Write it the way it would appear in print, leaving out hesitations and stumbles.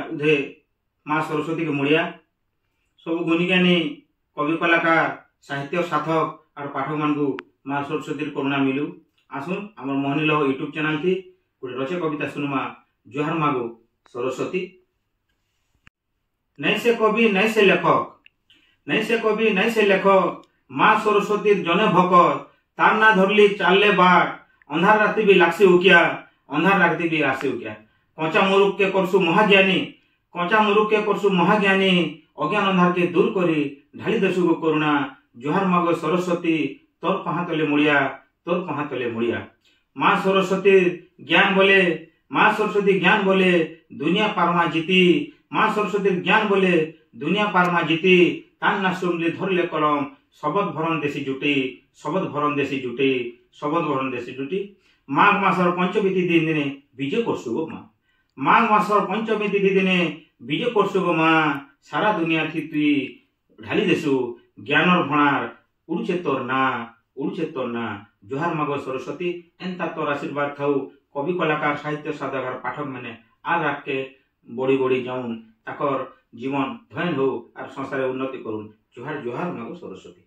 उधे माँ सरस्वती के मुड़िया सब गुणीज्ञानी कवि कलाकार साहित्य साधक और पाठक मान माँ सरस्वती करुणा मिलू। आसुन आम मोहनी लह यूट्यूब चैनल थी गोटे रचे कविता सुनुमा जुहार मागो सरस्वती। नहीं से कवि नहीं से लेखक, नहीं से कवि नहीं से लेखक, माँ सरस्वती जने भकत, तार ना धरली चालले बाट, अंधार राति भी लागसी उकिया, अंधार राति भी लागसी उकिया। कचा मुरुख के करसु महाज्ञानी, कचा मुरुख के करसु महाज्ञानी, अज्ञान अंधार के दूर करी ढाली देसु गो करुणा। जुहार मागो सरस्वती तोर पहा तले मुड़िया, तोर पहा तले मुड़िया। माँ सरस्वती ज्ञान बोले, माँ सरस्वती ज्ञान बोले दुनिया पारमा जीती, माँ सरस्वती ज्ञान बोले दुनिया पारमा जीती। तान ना सुनली धरले कलम, शबद भरन देसी जुटी, शबद भरन देसी जुटी, शबद भरन देसी जुटी। माघ मासर पंचमी तिथि दिने विजय करसु गो माँ, माघ मासर पंचमी तिथि दिने विजय करसु गो माँ। सारा दुनिया थी तुई ढाली देसु ज्ञानर भणार, उड़ुचे तोर ना, उड़ुचे तोर ना। जुहार मागो सरस्वती। एंता तोर आशीर्वाद खाऊ कवि कलाकार साहित्य साधक पाठक मैंने आ राख के बड़ी बड़ी जाऊन ताकर जीवन धन हो और संसार उन्नति करूँ। जुहार जुहार मागो सरस्वती।